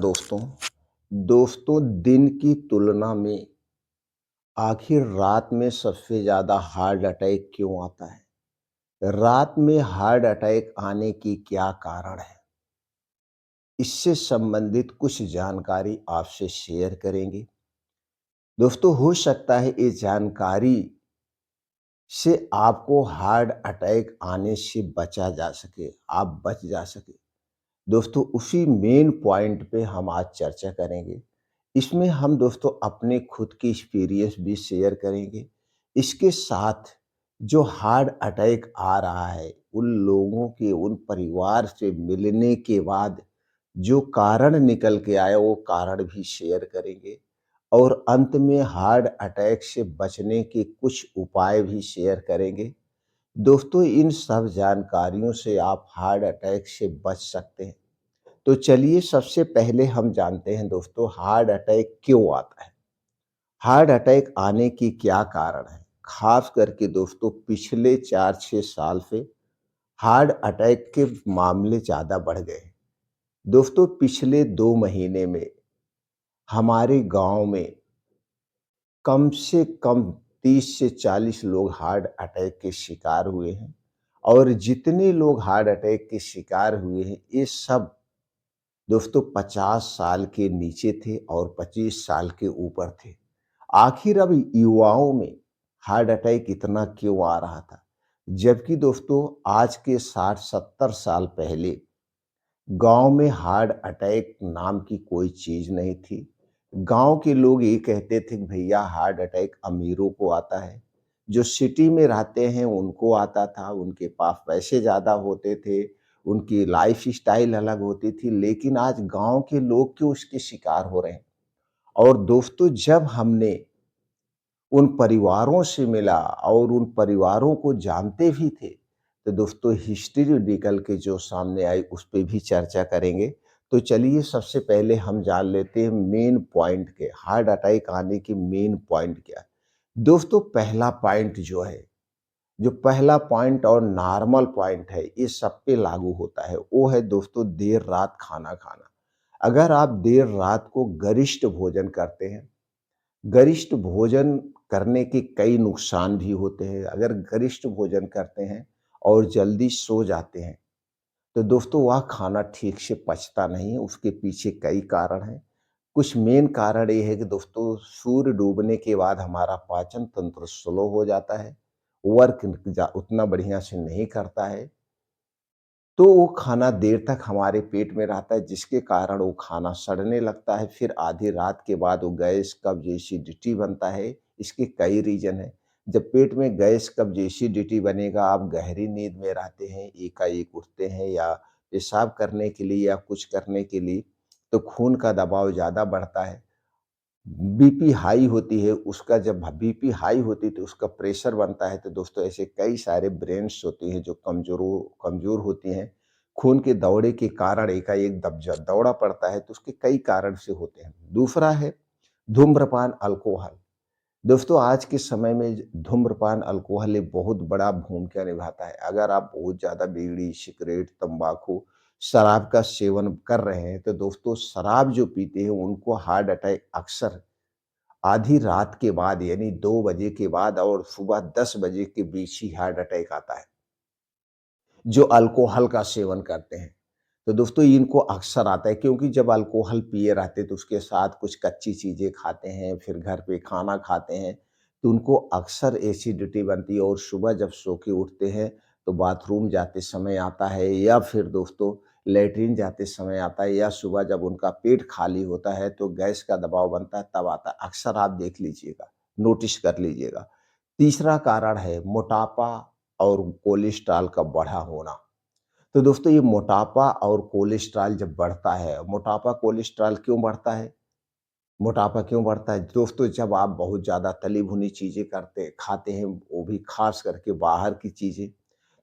दोस्तों। दोस्तों, दिन की तुलना में आखिर रात में सबसे ज़्यादा हार्ट अटैक क्यों आता है? रात में हार्ट अटैक आने की क्या कारण है? इससे संबंधित कुछ जानकारी आपसे शेयर करेंगे। दोस्तों, हो सकता है ये जानकारी से आपको हार्ट अटैक आने से बचा जा सके, आप बच जा सके। दोस्तों, उसी मेन पॉइंट पे हम आज चर्चा करेंगे। इसमें हम दोस्तों अपने खुद की एक्सपीरियंस भी शेयर करेंगे। इसके साथ जो हार्ट अटैक आ रहा है, उन लोगों के, उन परिवार से मिलने के बाद जो कारण निकल के आया, वो कारण भी शेयर करेंगे। और अंत में हार्ट अटैक से बचने के कुछ उपाय भी शेयर करेंगे। दोस्तों, इन सब जानकारियों से आप हार्ट अटैक से बच सकते हैं। तो चलिए सबसे पहले हम जानते हैं दोस्तों, हार्ट अटैक क्यों आता है? हार्ट अटैक आने की क्या कारण है? खास करके दोस्तों पिछले 4-6 साल से हार्ट अटैक के मामले ज़्यादा बढ़ गए हैं। दोस्तों, पिछले 2 महीने में हमारे गाँव में कम से कम 30 से 40 लोग हार्ट अटैक के शिकार हुए हैं। और जितने लोग हार्ट अटैक के शिकार हुए हैं, ये सब दोस्तों 50 साल के नीचे थे और 25 साल के ऊपर थे। आखिर अब युवाओं में हार्ट अटैक इतना क्यों आ रहा था? जबकि दोस्तों आज के 60-70 साल पहले गांव में हार्ट अटैक नाम की कोई चीज नहीं थी। गांव के लोग ये कहते थे कि भैया हार्ट अटैक अमीरों को आता है, जो सिटी में रहते हैं उनको आता था, उनके पास पैसे ज़्यादा होते थे, उनकी लाइफ स्टाइल अलग होती थी। लेकिन आज गांव के लोग क्यों उसके शिकार हो रहे हैं? और दोस्तों, जब हमने उन परिवारों से मिला और उन परिवारों को जानते भी थे, तो दोस्तों हिस्ट्री निकल के जो सामने आई उस पे भी चर्चा करेंगे। तो चलिए सबसे पहले हम जान लेते हैं मेन पॉइंट के, हार्ट अटैक आने की मेन पॉइंट क्या है। दोस्तों, पहला पॉइंट जो है, जो पहला पॉइंट और नॉर्मल पॉइंट है, ये सब पे लागू होता है, वो है दोस्तों देर रात खाना खाना। अगर आप देर रात को गरिष्ठ भोजन करते हैं, गरिष्ठ भोजन करने के कई नुकसान भी होते हैं। अगर गरिष्ठ भोजन करते हैं और जल्दी सो जाते हैं, तो दोस्तों वह खाना ठीक से पचता नहीं है। उसके पीछे कई कारण हैं। कुछ मेन कारण ये है कि दोस्तों सूर्य डूबने के बाद हमारा पाचन तंत्र स्लो हो जाता है, वर्क उतना बढ़िया से नहीं करता है। तो वो खाना देर तक हमारे पेट में रहता है, जिसके कारण वो खाना सड़ने लगता है। फिर आधी रात के बाद वो गैस, कब्ज, एसिडिटी बनता है। इसके कई रीज़न हैं। जब पेट में गैस, कब्ज, एसिडिटी बनेगा, आप गहरी नींद में रहते हैं, एकाएक उठते हैं या पेशाब करने के लिए या कुछ करने के लिए, तो खून का दबाव ज़्यादा बढ़ता है। बीपी हाई होती है, उसका जब बीपी हाई होती है तो उसका प्रेशर बनता है। तो दोस्तों ऐसे कई सारे ब्रेन्स होती हैं जो कमज़ोर होती हैं। खून के दौरे के कारण एकाएक दौड़ा पड़ता है, तो उसके कई कारण से होते हैं। दूसरा है धूम्रपान, अल्कोहल। दोस्तों आज के समय में धूम्रपान, अल्कोहल एक बहुत बड़ा भूमिका निभाता है। अगर आप बहुत ज़्यादा बीड़ी, सिगरेट, तंबाकू, शराब का सेवन कर रहे हैं, तो दोस्तों शराब जो पीते हैं उनको हार्ट अटैक अक्सर आधी रात के बाद यानी 2 बजे के बाद और सुबह 10 बजे के बीच ही हार्ट अटैक आता है, जो अल्कोहल का सेवन करते हैं। तो दोस्तों इनको अक्सर आता है, क्योंकि जब अल्कोहल पिए रहते हैं तो उसके साथ कुछ कच्ची चीज़ें खाते हैं, फिर घर पे खाना खाते हैं, तो उनको अक्सर एसिडिटी बनती है और सुबह जब सो के उठते हैं तो बाथरूम जाते समय आता है, या फिर दोस्तों लैट्रिन जाते समय आता है, या सुबह जब उनका पेट खाली होता है तो गैस का दबाव बनता है तब आता है। अक्सर आप देख लीजिएगा, नोटिस कर लीजिएगा। तीसरा कारण है मोटापा और कोलेस्ट्रॉल का बढ़ा होना। तो दोस्तों ये मोटापा और कोलेस्ट्रॉल जब बढ़ता है, मोटापा कोलेस्ट्रॉल क्यों बढ़ता है? मोटापा क्यों बढ़ता है? दोस्तों जब आप बहुत ज़्यादा तली भुनी चीज़ें खाते हैं, वो भी खास करके बाहर की चीज़ें,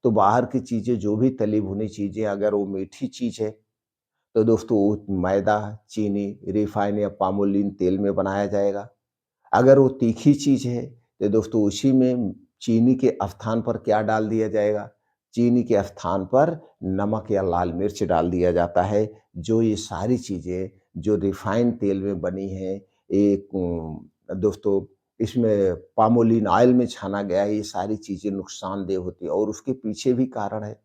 तो बाहर की चीज़ें जो भी तली भुनी चीज़ें, अगर वो मीठी चीज़ है, तो दोस्तों वो मैदा, चीनी, रिफाइन या पामोलिन तेल में बनाया जाएगा। अगर वो तीखी चीज़ है, तो दोस्तों उसी में चीनी के स्थान पर क्या डाल दिया जाएगा? चीनी के स्थान पर नमक या लाल मिर्च डाल दिया जाता है, जो ये सारी चीज़ें जो रिफाइंड तेल में बनी हैं, एक दोस्तों इसमें पामोलिन ऑयल में छाना गया है, ये सारी चीज़ें नुकसानदेह होती हैं और उसके पीछे भी कारण है।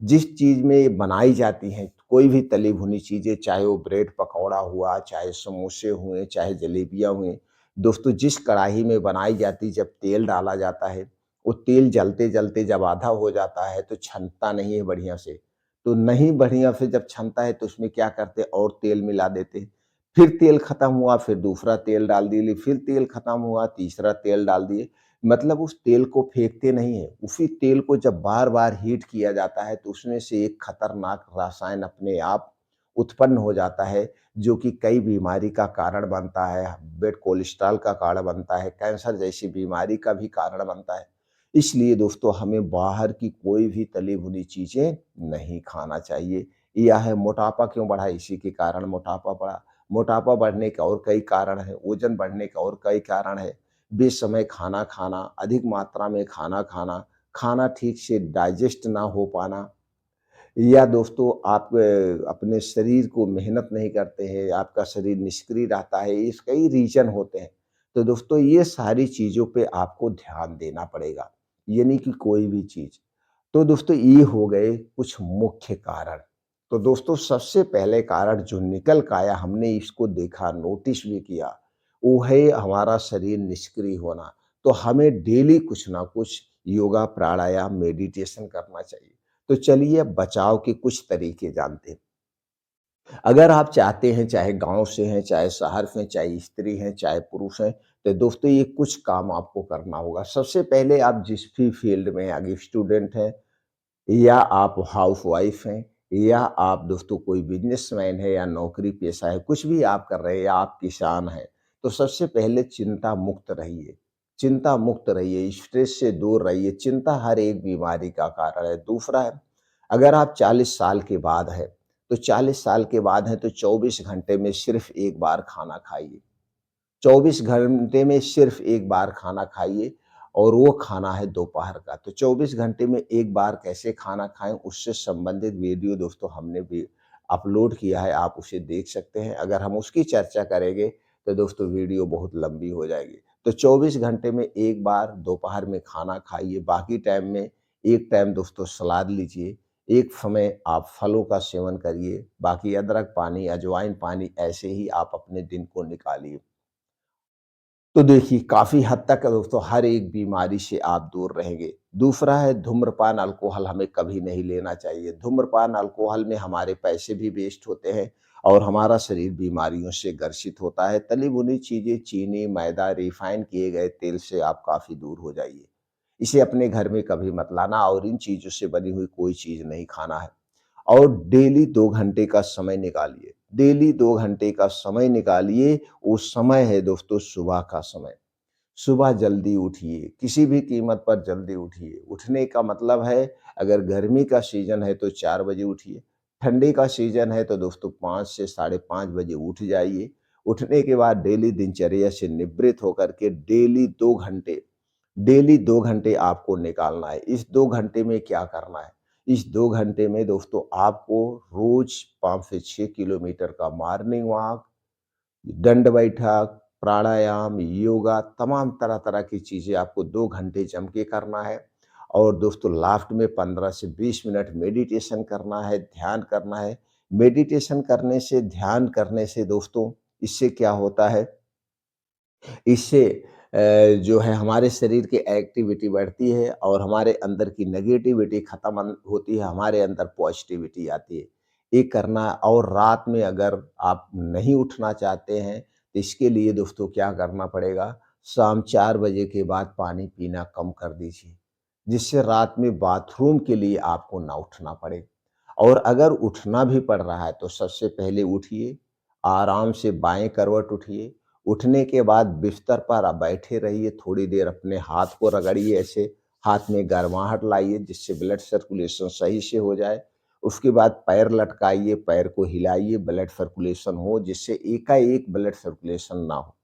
जिस चीज़ में ये बनाई जाती हैं, कोई भी तली भुनी चीज़ें, चाहे वो ब्रेड पकौड़ा हुआ, चाहे समोसे हुए, चाहे जलेबियाँ हुई, दोस्तों जिस कढ़ाई में बनाई जाती, जब तेल डाला जाता है, वो तेल जलते-जलते जब आधा हो जाता है, तो छनता नहीं है बढ़िया से। तो नहीं बढ़िया से जब छनता है, तो उसमें क्या करते हैं और तेल मिला देते हैं। फिर तेल खत्म हुआ, फिर दूसरा तेल डाल दिए, फिर तेल खत्म हुआ, तीसरा तेल डाल दिए। मतलब उस तेल को फेंकते नहीं हैं। उसी तेल को जब बार-बार हीट किया जाता है, तो उसमें से एक खतरनाक रसायन अपने आप उत्पन्न हो जाता है, जो कि कई बीमारी का कारण बनता है, बेड कोलेस्ट्रॉल का कारण बनता है, कैंसर जैसी बीमारी का भी कारण बनता है। इसलिए दोस्तों हमें बाहर की कोई भी तली भुनी चीज़ें नहीं खाना चाहिए। या है मोटापा क्यों बढ़ा? इसी के कारण मोटापा बढ़ा। मोटापा बढ़ने के और कई कारण हैं, वज़न बढ़ने के और कई कारण हैं। बेसमय खाना खाना, अधिक मात्रा में खाना खाना, खाना ठीक से डाइजेस्ट ना हो पाना, या दोस्तों आप अपने शरीर को मेहनत नहीं करते हैं, आपका शरीर निष्क्रिय रहता है, इस कई रीज़न होते हैं। तो दोस्तों ये सारी चीज़ों पे आपको ध्यान देना पड़ेगा, ये नहीं कि कोई भी चीज़। तो दोस्तों ये हो गए कुछ मुख्य कारण। तो दोस्तों सबसे पहले कारण जो निकल के आया, हमने इसको देखा, नोटिस भी किया, वो है हमारा शरीर निष्क्रिय होना। तो हमें डेली कुछ ना कुछ योगा, प्राणायाम, मेडिटेशन करना चाहिए। तो चलिए अब बचाव के कुछ तरीके जानते हैं। अगर आप चाहते हैं, चाहे गाँव से हैं, चाहे शहर से हैं, चाहे स्त्री हैं, चाहे पुरुष हैं, तो दोस्तों ये कुछ काम आपको करना होगा। सबसे पहले आप जिस भी फील्ड में हैं, अगर स्टूडेंट हैं या आप हाउसवाइफ हैं या आप दोस्तों कोई बिज़नेसमैन है या नौकरी पेशा है, कुछ भी आप कर रहे हैं या आप किसान हैं, तो सबसे पहले चिंता मुक्त रहिए। चिंता मुक्त रहिए, स्ट्रेस से दूर रहिए, चिंता हर एक बीमारी का कारण है। दूसरा है, अगर आप 40 साल के बाद हैं, तो 40 साल के बाद हैं तो 24 घंटे में सिर्फ़ 1 बार खाना खाइए। 24 घंटे में सिर्फ 1 बार खाना खाइए और वो खाना है दोपहर का। तो 24 घंटे में 1 बार कैसे खाना खाएँ, उससे संबंधित वीडियो दोस्तों हमने भी अपलोड किया है, आप उसे देख सकते हैं। अगर हम उसकी चर्चा करेंगे, तो दोस्तों वीडियो बहुत लंबी हो जाएगी। तो 24 घंटे में 1 बार दोपहर में खाना खाइए, बाकी टाइम में एक टाइम दोस्तों सलाद लीजिए, एक समय आप फलों का सेवन करिए, बाकी अदरक पानी, अजवाइन पानी ऐसे ही आप अपने दिन को निकालिए। तो देखिए, काफ़ी हद तक दोस्तों हर एक बीमारी से आप दूर रहेंगे। दूसरा है धूम्रपान, अल्कोहल हमें कभी नहीं लेना चाहिए। धूम्रपान, अल्कोहल में हमारे पैसे भी वेस्ट होते हैं और हमारा शरीर बीमारियों से ग्रसित होता है। तली-भुनी चीज़ें, चीनी, मैदा, रिफ़ाइन किए गए तेल से आप काफ़ी दूर हो जाइए। इसे अपने घर में कभी मत लाना और इन चीज़ों से बनी हुई कोई चीज़ नहीं खाना है। और डेली 2 घंटे का समय निकालिए। डेली 2 घंटे का समय निकालिए, वो समय है दोस्तों सुबह का समय। सुबह जल्दी उठिए, किसी भी कीमत पर जल्दी उठिए। उठने का मतलब है, अगर गर्मी का सीज़न है तो 4 बजे उठिए, ठंडी का सीज़न है तो दोस्तों 5 से साढ़े 5 बजे उठ जाइए। उठने के बाद डेली दिनचर्या से निवृत्त होकर के डेली 2 घंटे आपको निकालना है। इस 2 घंटे में क्या करना है? इस 2 घंटे में दोस्तों आपको रोज़ 5 से 6 किलोमीटर का मॉर्निंग वॉक, दंड बैठक, प्राणायाम, योगा, तमाम तरह-तरह की चीज़ें आपको 2 घंटे जम के करना है। और दोस्तों लास्ट में 15 से 20 मिनट मेडिटेशन करना है, ध्यान करना है। मेडिटेशन करने से, ध्यान करने से दोस्तों इससे क्या होता है, इससे जो है हमारे शरीर की एक्टिविटी बढ़ती है और हमारे अंदर की नेगेटिविटी खत्म होती है, हमारे अंदर पॉजिटिविटी आती है। ये करना, और रात में अगर आप नहीं उठना चाहते हैं, तो इसके लिए दोस्तों क्या करना पड़ेगा, शाम 4 बजे के बाद पानी पीना कम कर दीजिए, जिससे रात में बाथरूम के लिए आपको ना उठना पड़े। और अगर उठना भी पड़ रहा है तो सबसे पहले उठिए, आराम से बाएँ करवट उठिए। उठने के बाद बिस्तर पर आप बैठे रहिए, थोड़ी देर अपने हाथ को रगड़िए ऐसे, हाथ में गर्माहट लाइए जिससे ब्लड सर्कुलेशन सही से हो जाए। उसके बाद पैर लटकाइए, पैर को हिलाइए, ब्लड सर्कुलेशन हो, जिससे एकाएक ब्लड सर्कुलेशन ना हो।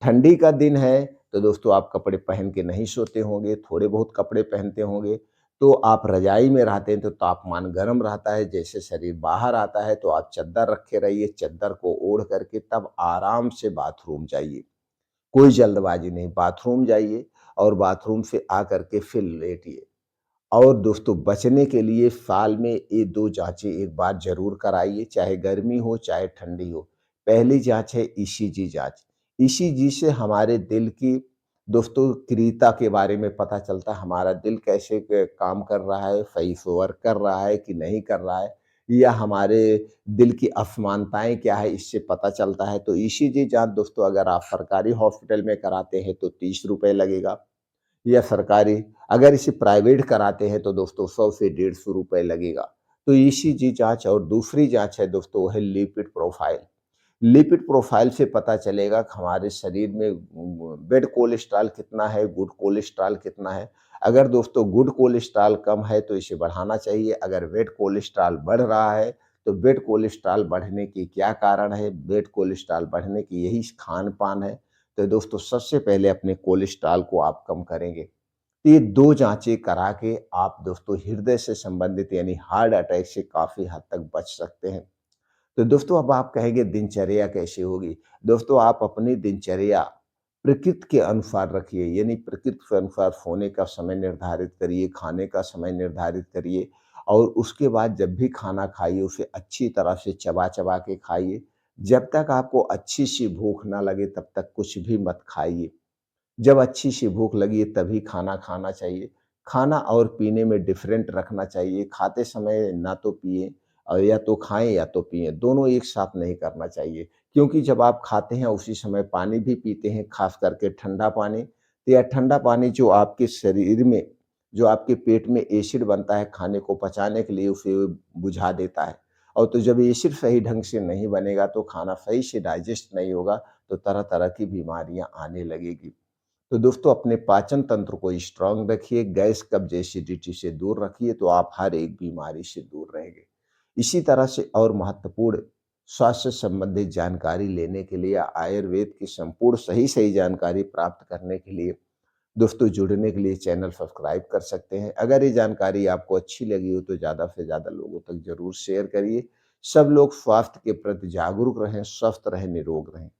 ठंडी का दिन है तो दोस्तों आप कपड़े पहन के नहीं सोते होंगे, थोड़े बहुत कपड़े पहनते होंगे, तो आप रज़ाई में रहते हैं तो तापमान गर्म रहता है, जैसे शरीर बाहर आता है तो आप चद्दर रखे रहिए, चद्दर को ओढ़ करके तब आराम से बाथरूम जाइए। कोई जल्दबाज़ी नहीं, बाथरूम जाइए और बाथरूम से आकर के फिर लेटिए। और दोस्तों बचने के लिए साल में ये 2 जाँचें एक बार ज़रूर कराइए, चाहे गर्मी हो, चाहे ठंडी हो। पहली जाँच है ईसीजी जाँच। ईसीजी से हमारे दिल की दोस्तों क्रियता के बारे में पता चलता है, हमारा दिल कैसे काम कर रहा है, सही से वर्क कर रहा है कि नहीं कर रहा है, या हमारे दिल की असमानताएँ क्या है, इससे पता चलता है। तो ईसीजी जाँच दोस्तों अगर आप सरकारी हॉस्पिटल में कराते हैं तो ₹30 लगेगा, या सरकारी अगर इसे प्राइवेट कराते हैं तो दोस्तों 100 से ₹150 लगेगा। तो ईसीजी जाँच, और दूसरी जाँच है दोस्तों वो है लिपिड प्रोफाइल। लिपिड प्रोफाइल से पता चलेगा कि हमारे शरीर में बैड कोलेस्ट्रॉल कितना है, गुड कोलेस्ट्रॉल कितना है। अगर दोस्तों गुड कोलेस्ट्रॉल कम है तो इसे बढ़ाना चाहिए, अगर बैड कोलेस्ट्रॉल बढ़ रहा है तो बैड कोलेस्ट्रॉल बढ़ने के क्या कारण है, बैड कोलेस्ट्रॉल बढ़ने की यही खान-पान है। तो दोस्तों सबसे पहले अपने कोलेस्ट्रॉल को आप कम करेंगे। तो ये 2 जाँचें करा के आप दोस्तों हृदय से संबंधित यानी हार्ट अटैक से काफ़ी हद तक बच सकते हैं। तो दोस्तों अब आप कहेंगे दिनचर्या कैसे होगी? दोस्तों आप अपनी दिनचर्या प्रकृति के अनुसार रखिए, यानी प्रकृति के अनुसार सोने का समय निर्धारित करिए, खाने का समय निर्धारित करिए, और उसके बाद जब भी खाना खाइए उसे अच्छी तरह से चबा-चबा के खाइए। जब तक आपको अच्छी-सी भूख ना लगे तब तक कुछ भी मत खाइए। जब अच्छी-सी भूख लगी है तभी खाना खाना चाहिए। खाना और पीने में डिफ़रेंट रखना चाहिए। खाते समय ना तो पिएँ और या तो खाएँ या तो पिएँ, दोनों एक साथ नहीं करना चाहिए। क्योंकि जब आप खाते हैं उसी समय पानी भी पीते हैं, ख़ास करके ठंडा पानी, तो यह ठंडा पानी जो आपके शरीर में, जो आपके पेट में एसिड बनता है खाने को पचाने के लिए उसे बुझा देता है। और तो जब एसिड सही ढंग से नहीं बनेगा तो खाना सही से डाइजेस्ट नहीं होगा, तो तरह-तरह की बीमारियाँ आने लगेगी। तो दोस्तों अपने पाचन तंत्र को स्ट्रांग रखिए, गैस, कब्ज़, एसिडिटी से दूर रखिए तो आप हर एक बीमारी से दूर रहेंगे। इसी तरह से और महत्वपूर्ण स्वास्थ्य संबंधित जानकारी लेने के लिए, आयुर्वेद की संपूर्ण सही-सही जानकारी प्राप्त करने के लिए दोस्तों जुड़ने के लिए चैनल सब्सक्राइब कर सकते हैं। अगर ये जानकारी आपको अच्छी लगी हो तो ज़्यादा से ज़्यादा लोगों तक ज़रूर शेयर करिए। सब लोग स्वास्थ्य के प्रति जागरूक रहें, स्वस्थ रहें, निरोग रहें।